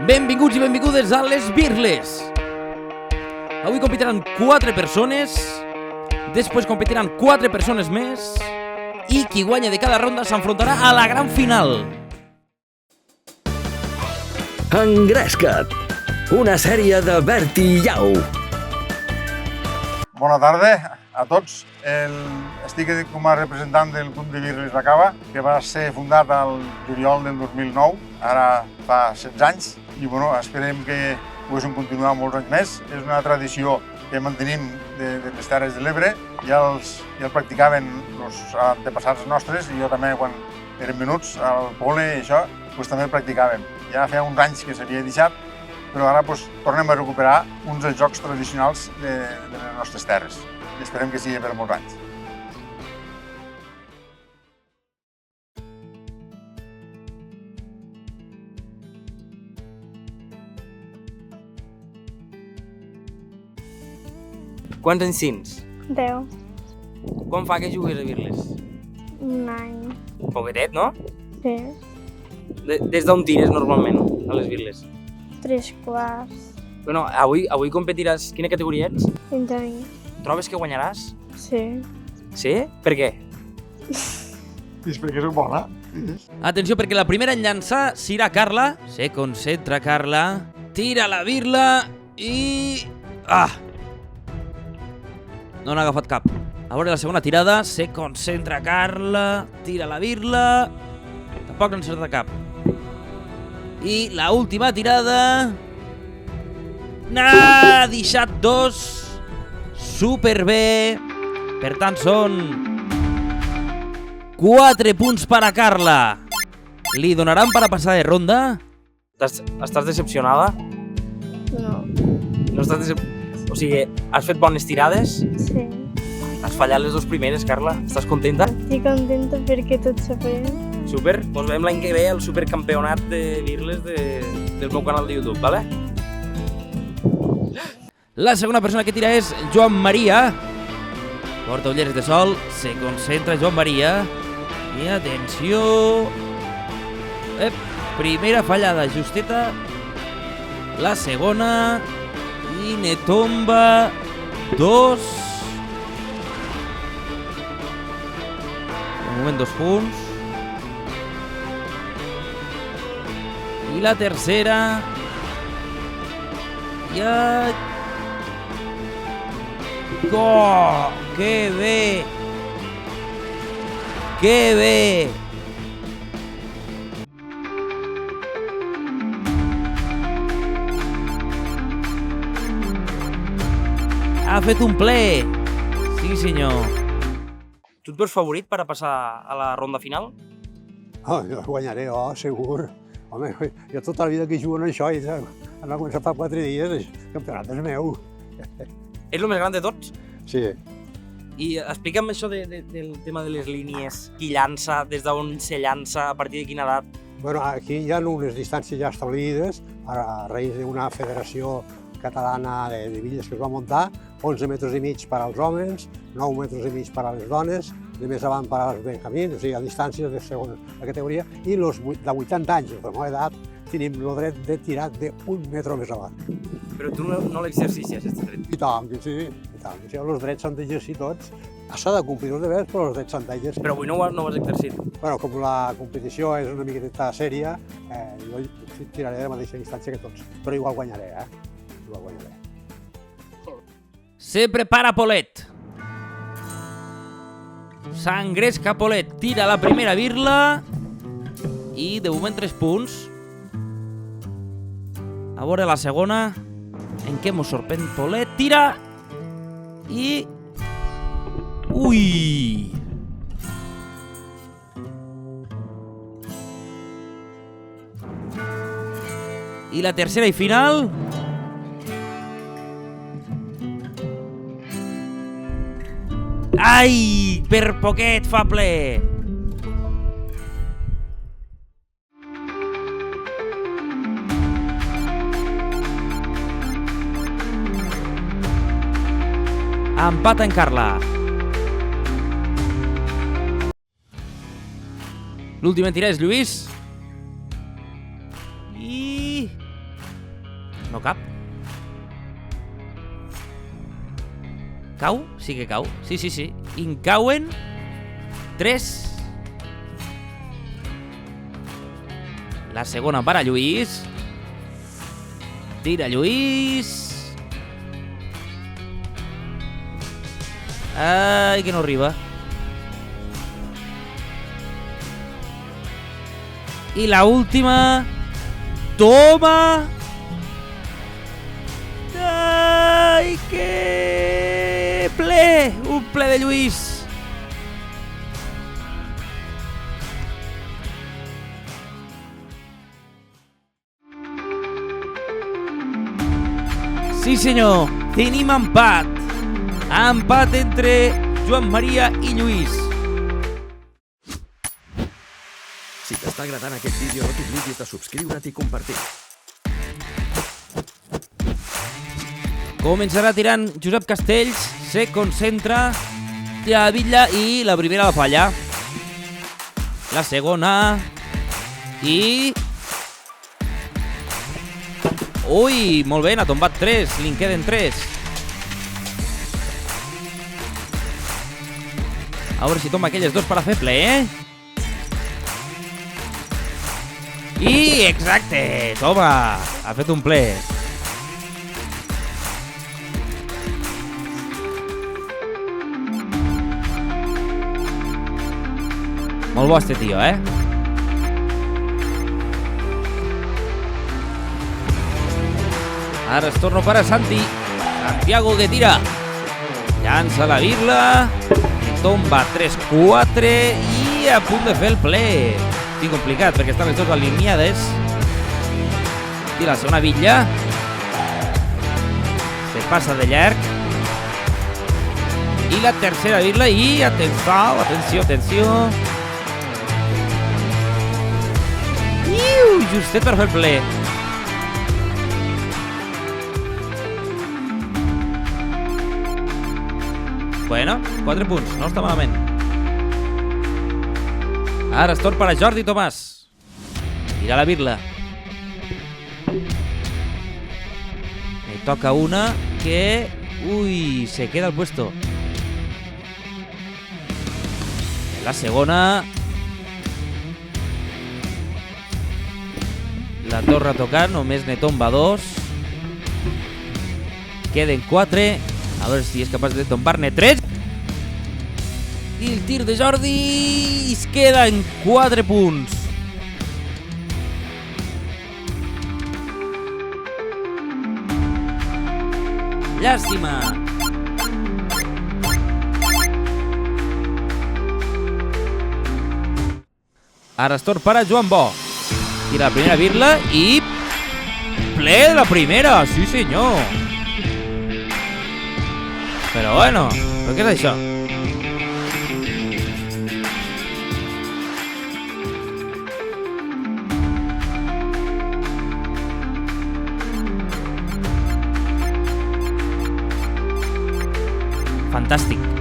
Benvinguts i benvingudes a Les Birles. Avui competiran 4 persones, després competiran 4 persones més i qui guanya de cada ronda s'enfrontarà a la gran final. Engresca't, una sèrie de Berti Llau. Bona tarda a tots. Estic com a representant del Club de Birles La Cava, que va ser fundat al juliol del 2009, ara fa 16 anys, i esperem que poguéssim continuar molts anys més. És una tradició que mantenim de les Terres de l'Ebre, ja el practicaven els antepassats nostres, i jo també, quan érem menuts al poble i això, també el practicàvem. Ja feia uns anys que s'havia deixat, però ara tornem a recuperar uns dels jocs tradicionals de les nostres terres. I esperem que sigui per molts anys. Quants anys tens? 10. Quan fa que jugues a Birles? Un any. Poquetet, no? Sí. Des d'on tires normalment a les Birles? 3 quarts. Bueno, avui competiràs... Quina categoria ets? Benjamí. Trobes que guanyaràs? Sí. Sí? Per què? És perquè soc bona. Atenció, perquè la primera en llançar serà Carla. Se concentra Carla. Tira la birla i... No n'ha agafat cap. A veure la segona tirada. Se concentra Carla. Tira la birla. Tampoc no encerta cap. I la última tirada... N'ha deixat 2. Superbé. Per tant, són 4 punts per a Carla. Li donaran per a passar de ronda? Estàs decepcionada? No. No estàs O sigui, has fet bones tirades? Sí. Has fallat les 2 primeres, Carla. Estàs contenta? Estic contenta perquè tot s'aprèn. Super. Doncs veiem l'any que ve el supercampionat de Birles del meu canal de YouTube, vale? La segona persona que tira és Joan Maria. Porta ulleres de sol, se concentra Joan Maria. I atenció... Primera fallada, justeta. La segona... I ne tomba 2. De moment 2 punts. I la tercera... Ja... Oh, que bé! Que bé! Ha fet un ple! Sí, senyor. Tu et veus favorit per a passar a la ronda final? Oh, jo guanyaré, segur. Home, jo tota la vida que jugo en això, i han començat fa 4 dies, el campionat és meu. És el més gran de tots? Sí. I explica'm això del tema de les línies, qui llança, des d'on se llança, a partir de quina edat? Bueno, aquí hi ha unes distàncies ja establides, a raïs d'una federació catalana de villes que es va muntar, 11 metres i mig per als homes, 9 metres i mig per a les dones, de més avant per als benjamins, o sigui, a distàncies de segona categoria, i els de 80 anys, de meva edat, tenim el dret de tirar d'un metre més avant. Però tu no l'exercicies, aquest dret? I tant, que sí, i tant. Els drets s'han d'exercir tots. S'ha de complir els deures, però els drets s'han d'exercir. Però avui no ho has exercit? Bueno, com la competició és una miqueta sèria, jo tiraré de la mateixa distància que tots. Però igual guanyaré, Igual guanyaré. Se prepara Polet. S'engresca Polet, tira la primera birla i de moment 3 punts. A veure la segona, en què mos sorprèn Polet, tira i... Ui! I la tercera i final... Ai! Per poquet fa ple! Empat en Carla. L'últim en tirar és Lluís. I... Cau? Sí que cau. Sí. Incauen 3. La segona para Lluís. Tira Lluís. Ai, que no arriba. I la última. Toma. Ai, que ple. Un ple de Lluís. Sí senyor, tenim empat. Empat entre Joan Maria i Lluís. Si t'està agradant aquest vídeo, no t'oblidis de subscriure't i compartir. Començarà tirant Josep Castells, se concentra, tira la bitlla i la primera la falla. La segona i... Ui, molt bé, n'ha tombat 3, li'n queden 3. A veure si tomba aquelles dos per a fer ple, I exacte, toma, ha fet un ple. Molt bo este tio, Ara es torno per a Santi. Santiago que tira. Llança la birla. Tomba 3-4 i a punt de fer el ple. Estic complicat perquè estan les dues alineades. I la segona bitlla. Se passa de llarg. I la tercera birla i atenció. Justet per fer el ple. Bueno, 4 punts, no està malament. Ara es torna per a Jordi Tomàs. Tira la birla. Me toca una que... Ui, se queda al puesto. La segona. La torre a tocar, només ne tomba 2. Queden 4. A veure si és capaç de tombar-ne 3. I el tir de Jordi es queda en 4 punts. Llàstima. Ara es torna per a Joan Bo. Tira la primera birla i... ple de la primera, sí senyor. Però bueno, però què és això? Fantàstic.